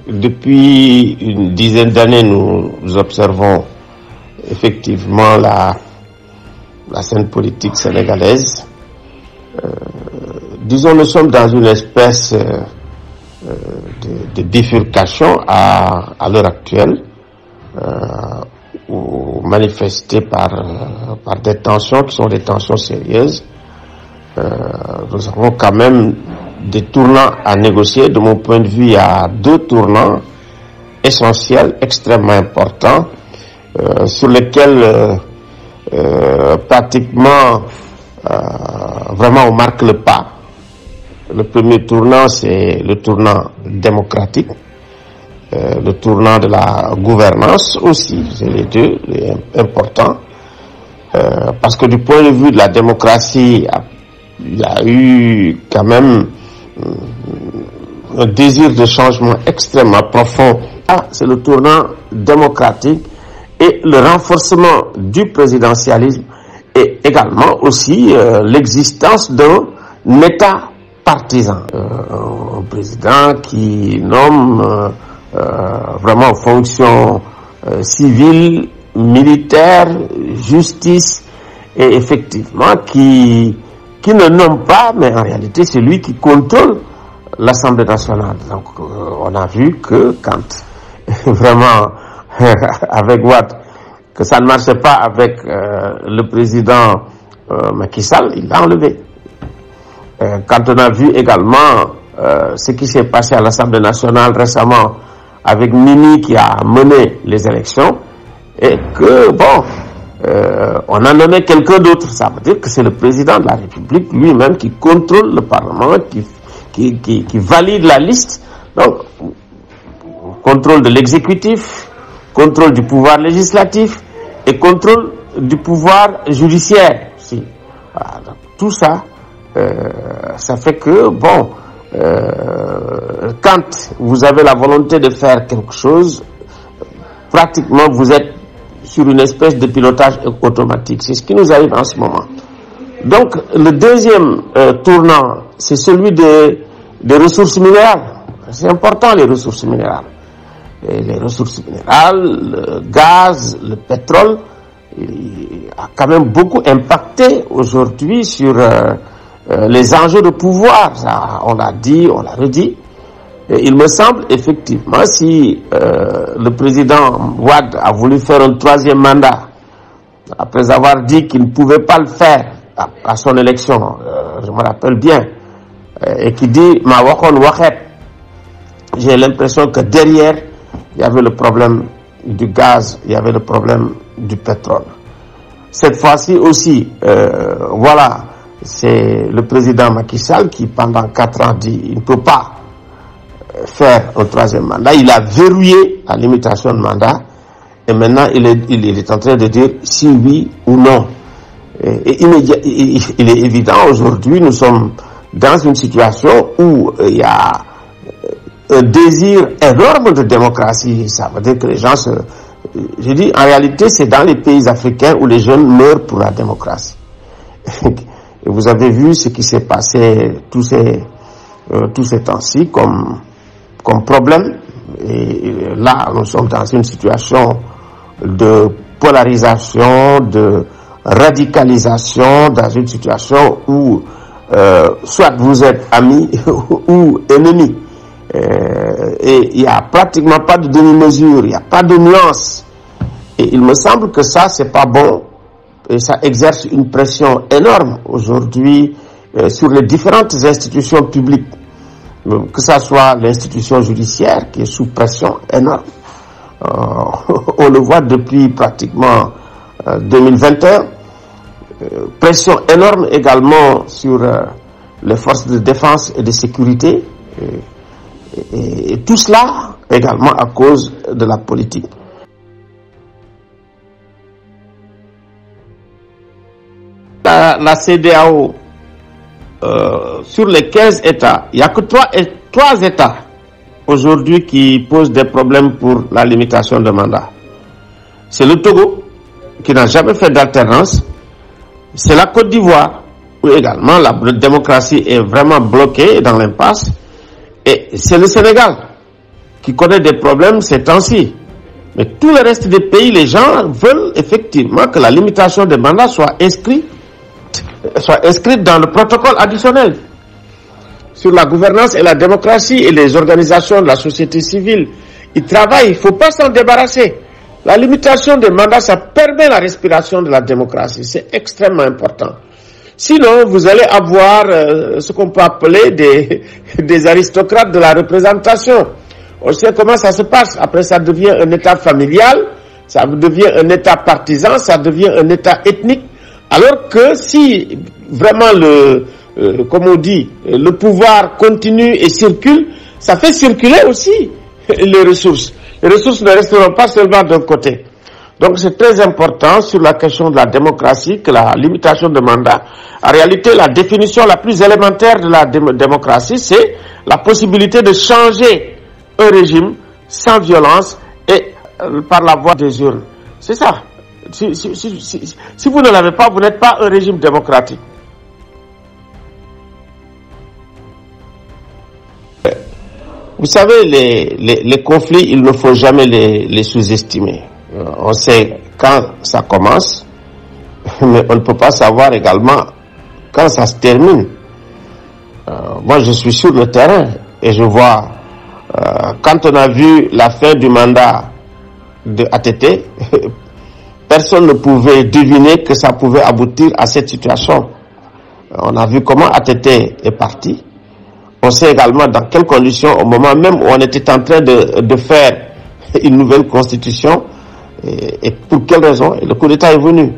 depuis une dizaine d'années, nous observons effectivement la scène politique sénégalaise. Disons, nous sommes dans une espèce de bifurcation à l'heure actuelle, manifestée par des tensions qui sont des tensions sérieuses. Nous avons quand même des tournants à négocier. De mon point de vue, il y a deux tournants essentiels, extrêmement importants, sur lesquels pratiquement vraiment on marque le pas. Le premier tournant, c'est le tournant démocratique, le tournant de la gouvernance aussi, c'est les deux, importants, parce que du point de vue de la démocratie, il y a eu quand même un désir de changement extrêmement profond. C'est le tournant démocratique et le renforcement du présidentialisme et également aussi l'existence d'un État partisan. Un président qui nomme vraiment en fonction civile, militaire, justice et effectivement qui ne nomme pas, mais en réalité c'est lui qui contrôle l'Assemblée nationale. Donc on a vu que quand vraiment avec Wade, que ça ne marchait pas avec le président Macky Sall, il l'a enlevé. Quand on a vu également ce qui s'est passé à l'Assemblée nationale récemment avec Mimi qui a mené les élections, et que on a nommé quelqu'un d'autre, ça veut dire que c'est le président de la République lui-même qui contrôle le Parlement, qui valide la liste. Donc, contrôle de l'exécutif, contrôle du pouvoir législatif et contrôle du pouvoir judiciaire. Voilà, donc, tout ça, ça fait que, quand vous avez la volonté de faire quelque chose, pratiquement vous êtes sur une espèce de pilotage automatique. C'est ce qui nous arrive en ce moment. Donc, le deuxième tournant, c'est celui des ressources minérales. C'est important, les ressources minérales. Et les ressources minérales, le gaz, le pétrole, a quand même beaucoup impacté aujourd'hui sur les enjeux de pouvoir. Ça, on l'a dit, on l'a redit. Et il me semble effectivement, si le président Wade a voulu faire un troisième mandat, après avoir dit qu'il ne pouvait pas le faire à son élection, je me rappelle bien, et qui dit ma waxoon waxeet, j'ai l'impression que derrière il y avait le problème du gaz, il y avait le problème du pétrole. Cette fois-ci aussi, voilà, c'est le président Macky Sall qui pendant 4 ans dit il ne peut pas faire un troisième mandat. Il a verrouillé la limitation de mandat et maintenant il est en train de dire si oui ou non. Et il est évident aujourd'hui, nous sommes dans une situation où il y a un désir énorme de démocratie. Ça veut dire que les gens je dis, en réalité, c'est dans les pays africains où les jeunes meurent pour la démocratie. Et vous avez vu ce qui s'est passé tous ces temps-ci comme problème. Et là, nous sommes dans une situation de polarisation, de radicalisation, dans une situation où soit vous êtes amis ou ennemis. Et il n'y a pratiquement pas de demi-mesure, il n'y a pas de nuance. Et il me semble que ça, c'est pas bon. Et ça exerce une pression énorme aujourd'hui sur les différentes institutions publiques. Que ça soit l'institution judiciaire qui est sous pression énorme. On le voit depuis pratiquement 2021. Pression énorme également sur les forces de défense et de sécurité. Et tout cela également à cause de la politique. La CEDEAO, sur les 15 États, il n'y a que 3 États aujourd'hui qui posent des problèmes pour la limitation de mandat. C'est le Togo, qui n'a jamais fait d'alternance. C'est la Côte d'Ivoire, où également la démocratie est vraiment bloquée dans l'impasse. Et c'est le Sénégal. qui connaît des problèmes ces temps-ci. Mais tout le reste des pays, les gens veulent effectivement que la limitation des mandats soit inscrite dans le protocole additionnel sur la gouvernance et la démocratie et les organisations de la société civile. Ils travaillent, il ne faut pas s'en débarrasser. La limitation des mandats, ça permet la respiration de la démocratie. C'est extrêmement important. Sinon, vous allez avoir ce qu'on peut appeler des aristocrates de la représentation. On sait comment ça se passe. Après, ça devient un État familial, ça devient un État partisan, ça devient un État ethnique. Alors que si vraiment comme on dit, le pouvoir continue et circule, ça fait circuler aussi les ressources. Les ressources ne resteront pas seulement d'un côté. Donc c'est très important sur la question de la démocratie que la limitation de mandat. En réalité, la définition la plus élémentaire de la démocratie, c'est la possibilité de changer un régime sans violence et par la voie des urnes. C'est ça. Si vous ne l'avez pas, vous n'êtes pas un régime démocratique. Vous savez, les conflits, il ne faut jamais les sous-estimer. On sait quand ça commence, mais on ne peut pas savoir également quand ça se termine. Moi, je suis sur le terrain et je vois, quand on a vu la fin du mandat de ATT, personne ne pouvait deviner que ça pouvait aboutir à cette situation. On a vu comment ATT est parti. On sait également dans quelles conditions, au moment même où on était en train de faire une nouvelle constitution, et pour quelles raisons, et le coup d'État est venu.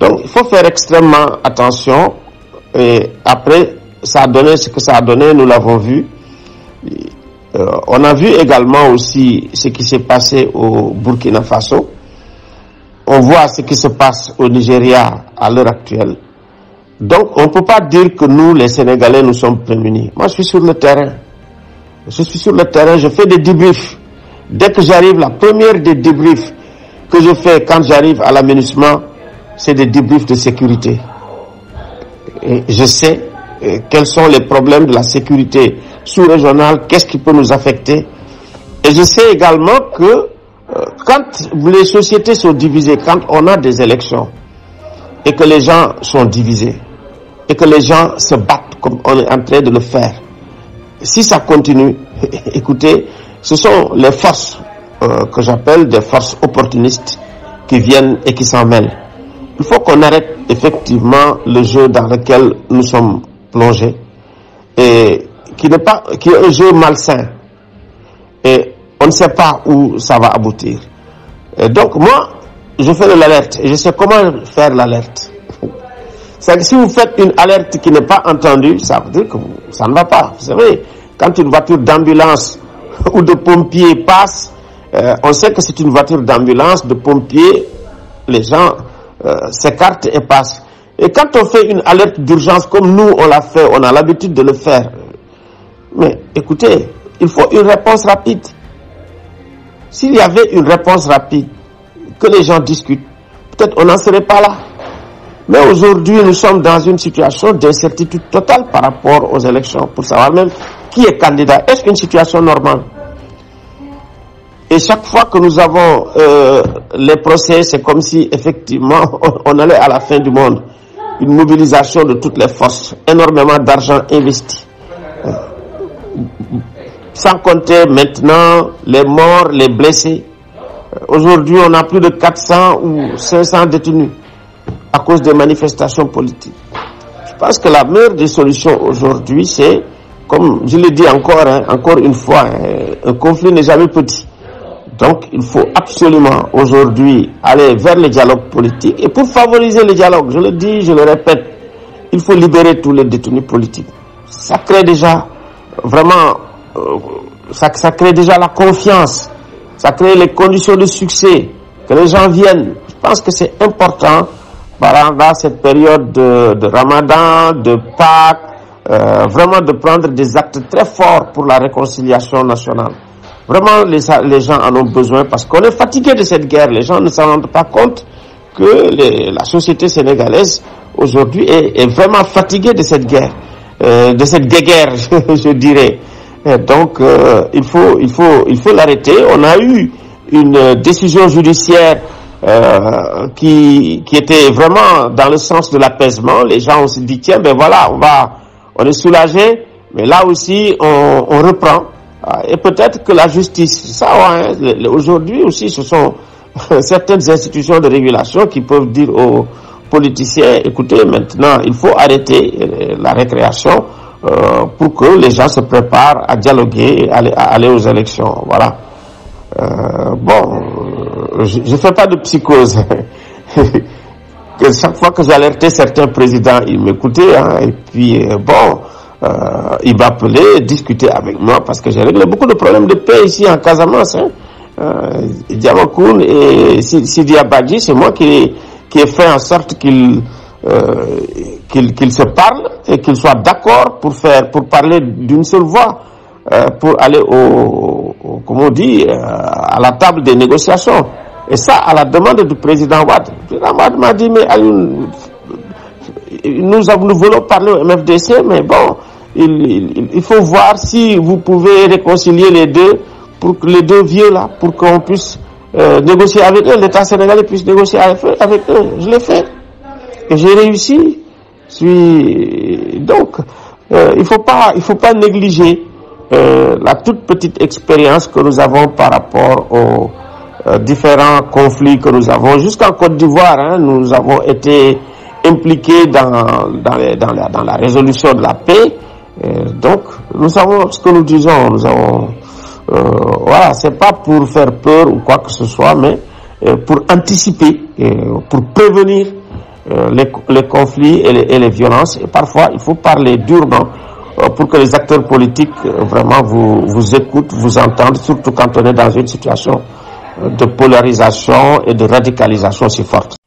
Donc, il faut faire extrêmement attention. Et après, ça a donné ce que ça a donné, nous l'avons vu. On a vu également aussi ce qui s'est passé au Burkina Faso. On voit ce qui se passe au Nigeria à l'heure actuelle. Donc, on ne peut pas dire que nous, les Sénégalais, nous sommes prémunis. Moi, je suis sur le terrain. Je suis sur le terrain, je fais des débriefs. Dès que j'arrive, la première des débriefs que je fais quand j'arrive à l'aménagement, c'est des débriefs de sécurité. Et je sais quels sont les problèmes de la sécurité sous-régionale, qu'est-ce qui peut nous affecter. Et je sais également que quand les sociétés sont divisées, quand on a des élections, et que les gens sont divisés, et que les gens se battent comme on est en train de le faire, si ça continue, écoutez, ce sont les forces que j'appelle des forces opportunistes qui viennent et qui s'en mêlent. Il faut qu'on arrête effectivement le jeu dans lequel nous sommes plongés, et qui est un jeu malsain, et on ne sait pas où ça va aboutir. Et donc moi, je fais de l'alerte et je sais comment faire l'alerte. C'est que si vous faites une alerte qui n'est pas entendue, ça veut dire que ça ne va pas. Vous savez, quand une voiture d'ambulance ou de pompiers passe, on sait que c'est une voiture d'ambulance, de pompiers, les gens s'écartent et passent. Et quand on fait une alerte d'urgence comme nous on l'a fait, on a l'habitude de le faire. Mais écoutez, il faut une réponse rapide. S'il y avait une réponse rapide, que les gens discutent, peut-être on n'en serait pas là. Mais aujourd'hui, nous sommes dans une situation d'incertitude totale par rapport aux élections, pour savoir même qui est candidat. Est-ce qu'une situation normale? Et chaque fois que nous avons les procès, c'est comme si effectivement on allait à la fin du monde. Une mobilisation de toutes les forces, énormément d'argent investi. Sans compter maintenant les morts, les blessés. Aujourd'hui, on a plus de 400 ou 500 détenus à cause des manifestations politiques. Je pense que la meilleure des solutions aujourd'hui, c'est, comme je l'ai dit encore une fois, un conflit n'est jamais petit. Donc, il faut absolument aujourd'hui aller vers le dialogue politique. Et pour favoriser le dialogue, je le dis, je le répète, il faut libérer tous les détenus politiques. Ça crée déjà vraiment, ça crée déjà la confiance. Ça crée les conditions de succès, que les gens viennent. Je pense que c'est important, dans cette période de Ramadan, de Pâques, vraiment de prendre des actes très forts pour la réconciliation nationale. Vraiment, les gens en ont besoin parce qu'on est fatigué de cette guerre. Les gens ne s'en rendent pas compte que la société sénégalaise aujourd'hui est vraiment fatiguée de cette guerre, de cette guéguerre, je dirais. Et donc, il faut l'arrêter. On a eu une décision judiciaire qui était vraiment dans le sens de l'apaisement. Les gens ont se dit, tiens, ben voilà, on est soulagé, mais là aussi, on reprend. Et peut-être que la justice, ça, ouais, aujourd'hui aussi, ce sont certaines institutions de régulation qui peuvent dire aux politiciens, écoutez, maintenant, il faut arrêter la récréation pour que les gens se préparent à dialoguer et à aller aux élections. Voilà. Je ne fais pas de psychose. Que chaque fois que j'alertais certains présidents, ils m'écoutaient, hein, et puis ils m'appelaient, discutaient avec moi parce que j'ai réglé beaucoup de problèmes de paix ici en Casamance. Hein. Diamacoune et Sidi Abadji, c'est moi qui ai fait en sorte qu'ils se parlent et qu'ils soient d'accord pour parler d'une seule voix, pour aller comme on dit, à la table des négociations. Et ça, à la demande du président Wade. Le président Wade m'a dit, mais Alioune, nous voulons parler au MFDC, mais bon, il faut voir si vous pouvez réconcilier les deux, pour que les deux vieux là, pour qu'on puisse négocier avec eux, l'État sénégalais puisse négocier avec eux. Je l'ai fait. Et j'ai réussi. Donc, il faut pas négliger la toute petite expérience que nous avons par rapport aux différents conflits que nous avons. Jusqu'en Côte d'Ivoire, hein, nous avons été impliqués dans la résolution de la paix. Donc, nous savons ce que nous disons. Nous avons, voilà, c'est pas pour faire peur ou quoi que ce soit, mais pour anticiper, pour prévenir les conflits et les violences. Et parfois, il faut parler durement pour que les acteurs politiques vraiment vous écoutent, vous entendent, surtout quand on est dans une situation de polarisation et de radicalisation si forte.